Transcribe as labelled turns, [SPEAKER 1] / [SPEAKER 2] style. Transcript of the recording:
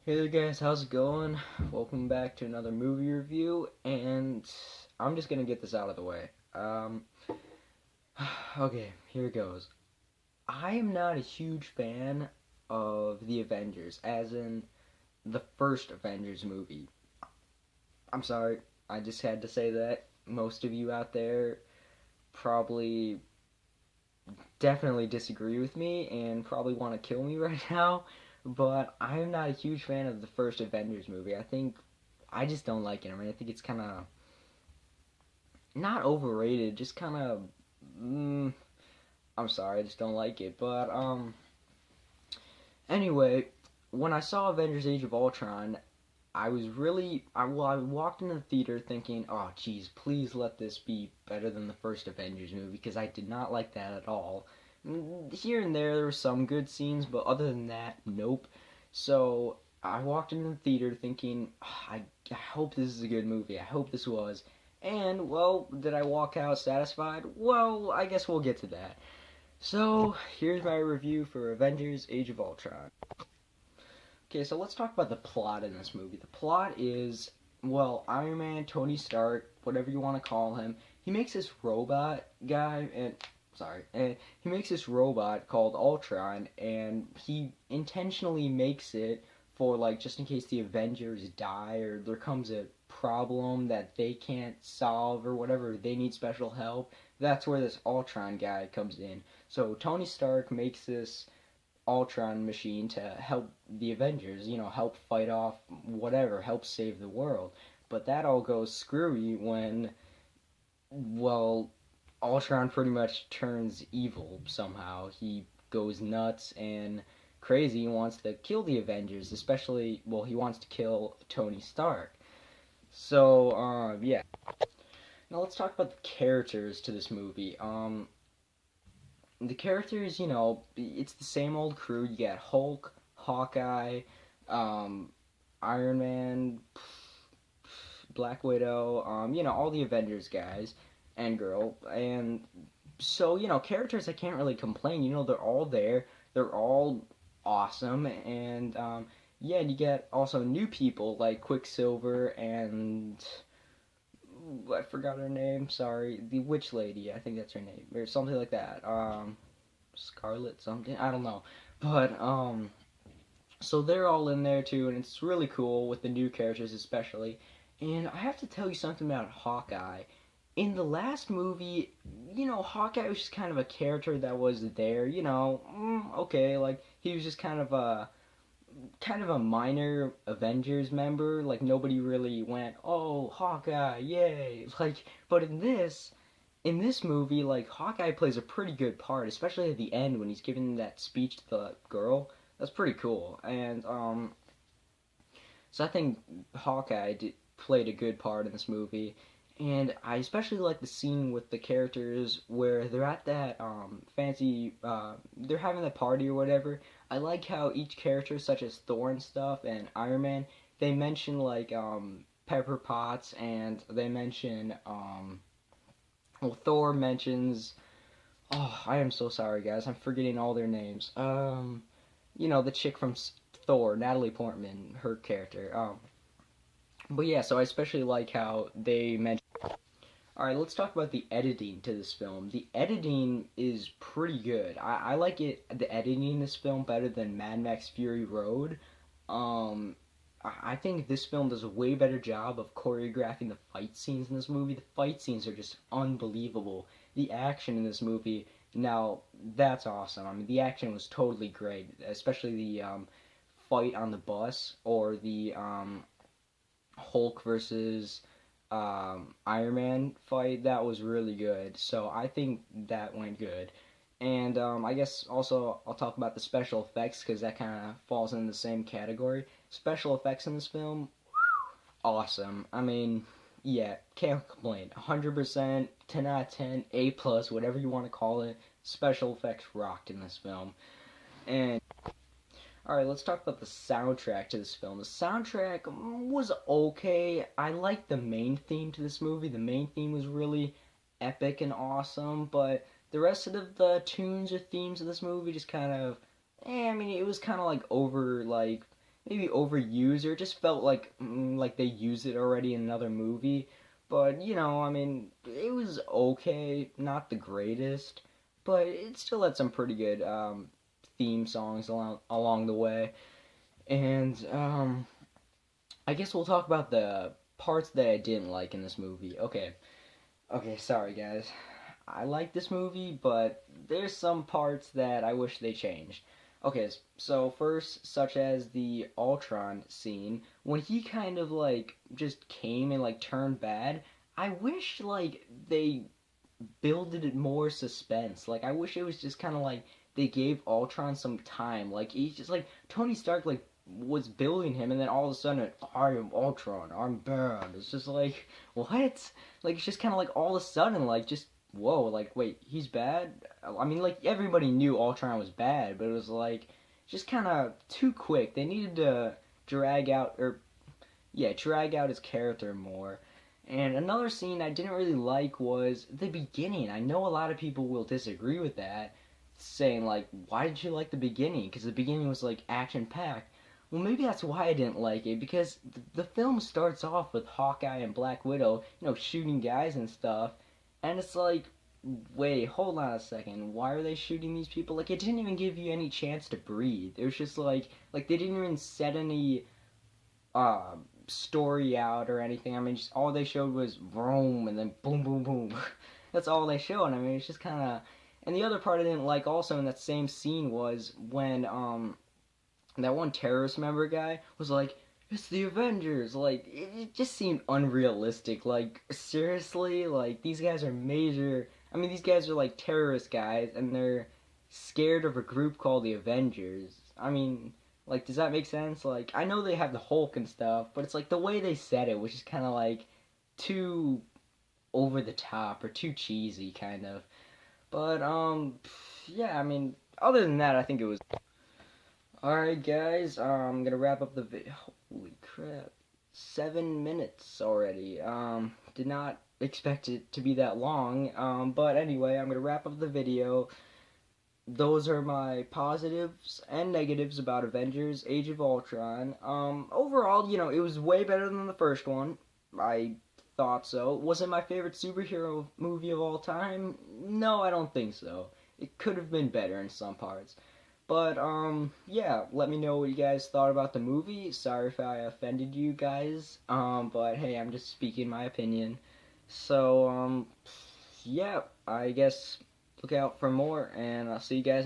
[SPEAKER 1] Hey there guys, how's it going? Welcome back to another movie review, and I'm just gonna get this out of the way. Okay, here it goes. I am not a huge fan of the Avengers, as in the first Avengers movie. I'm sorry, I just had to say that. Most of you out there probably definitely disagree with me and probably want to kill me right now, but I am not a huge fan of the first Avengers movie. I just don't like it. I mean, I think it's kind of not overrated, just kind of. Mm, I'm sorry, I just don't like it. But anyway, when I saw Avengers: Age of Ultron, I was really I walked into the theater thinking, oh geez, please let this be better than the first Avengers movie because I did not like that at all. Here and there were some good scenes, but other than that, nope. So I walked into the theater thinking, I hope this is a good movie. I hope this was. And, well, did I walk out satisfied? Well, I guess we'll get to that. So, here's my review for Avengers Age of Ultron. Okay, so let's talk about the plot in this movie. The plot is, well, Iron Man, Tony Stark, whatever you want to call him, he makes this robot guy, and he makes this robot called Ultron, and he intentionally makes it for, like, just in case the Avengers die or there comes a problem that they can't solve or whatever, they need special help. That's where this Ultron guy comes in. So Tony Stark makes this Ultron machine to help the Avengers, help fight off whatever, help save the world. But that all goes screwy when, well, Ultron pretty much turns evil somehow. He goes nuts and crazy. He wants to kill the Avengers, especially, well, he wants to kill Tony Stark. So, yeah. Now let's talk about the characters to this movie. The characters, it's the same old crew. You got Hulk, Hawkeye, um, Iron Man, Black Widow, all the Avengers guys and girl. And so, characters I can't really complain. They're all there. They're all awesome. And, yeah, and you get also new people like Quicksilver and I forgot her name. Sorry, the witch lady. I think that's her name, or something like that. Scarlet something. I don't know, but so they're all in there too, and it's really cool with the new characters especially. And I have to tell you something about Hawkeye. In the last movie, Hawkeye was just kind of a character that was there. Okay, like he was just kind of a minor Avengers member. Like nobody really went, "Oh, Hawkeye, yay!" Like, but in this movie, like Hawkeye plays a pretty good part, especially at the end when he's giving that speech to the girl. That's pretty cool, and so I think played a good part in this movie. And I especially like the scene with the characters where they're at that fancy, they're having the party or whatever. I like how each character, such as Thor and stuff and Iron Man, they mention like Pepper Potts, and they mention well, Thor mentions. Oh, I am so sorry, guys. I'm forgetting all their names. The chick from Thor, Natalie Portman, her character. But yeah, so I especially like how they mention. Alright, let's talk about the editing to this film. The editing is pretty good. I like the editing in this film better than Mad Max Fury Road. I think this film does a way better job of choreographing the fight scenes in this movie. The fight scenes are just unbelievable. The action in this movie, now, that's awesome. I mean, the action was totally great, especially the fight on the bus or the Hulk versus Iron Man fight. That was really good. So I think that went good. And I guess also I'll talk about the special effects because that kind of falls in the same category. Special effects in this film, awesome. I mean, yeah, can't complain. 100%, 10 out of 10, A plus, whatever you want to call it. Special effects rocked in this film. And alright, let's talk about the soundtrack to this film. The soundtrack was okay. I liked the main theme to this movie. The main theme was really epic and awesome, but the rest of the tunes or themes of this movie just kind of, I mean, it was kind of like over, like, maybe overused, or it just felt like they used it already in another movie. But I mean, it was okay, not the greatest, but it still had some pretty good theme songs along the way. And I guess we'll talk about the parts that I didn't like in this movie. Okay, sorry guys. I like this movie, but there's some parts that I wish they changed. Okay, so first, such as the Ultron scene, when he kind of just came and turned bad, I wish they builded it more suspense. I wish it was just kind of they gave Ultron some time. He's just Tony Stark was building him, and then all of a sudden, I am Ultron, I'm bad. It's just what? It's just kind of all of a sudden, just whoa, wait, he's bad. I mean, everybody knew Ultron was bad, but it was just kind of too quick. They needed to drag out or yeah, drag out his character more. And another scene I didn't really like was the beginning. I know a lot of people will disagree with that, saying why did you like the beginning? Because the beginning was action packed. Well, maybe that's why I didn't like it, because the film starts off with Hawkeye and Black Widow, shooting guys and stuff, and it's wait, hold on a second, why are they shooting these people? It didn't even give you any chance to breathe. It was just they didn't even set any uh, story out or anything. I mean, just all they showed was vroom and then boom, boom, boom. That's all they showed. I mean, it's just kind of. And the other part I didn't like also in that same scene was when that one terrorist member guy was "It's the Avengers." It just seemed unrealistic. Seriously, these guys are major. I mean, these guys are terrorist guys, and they're scared of a group called the Avengers. I mean, does that make sense? I know they have the Hulk and stuff, but it's the way they said it was just kind of too over the top or too cheesy, kind of. But yeah. I mean, other than that, I think it was. Alright, guys. I'm gonna wrap up the video. Holy crap! 7 minutes already. Did not expect it to be that long. But anyway, I'm gonna wrap up the video. Those are my positives and negatives about Avengers Age of Ultron. Overall, it was way better than the first one. I thought so. Was it my favorite superhero movie of all time? No, I don't think so. It could have been better in some parts. But, yeah, let me know what you guys thought about the movie. Sorry if I offended you guys. But hey, I'm just speaking my opinion. So, yeah, I guess look out for more, and I'll see you guys next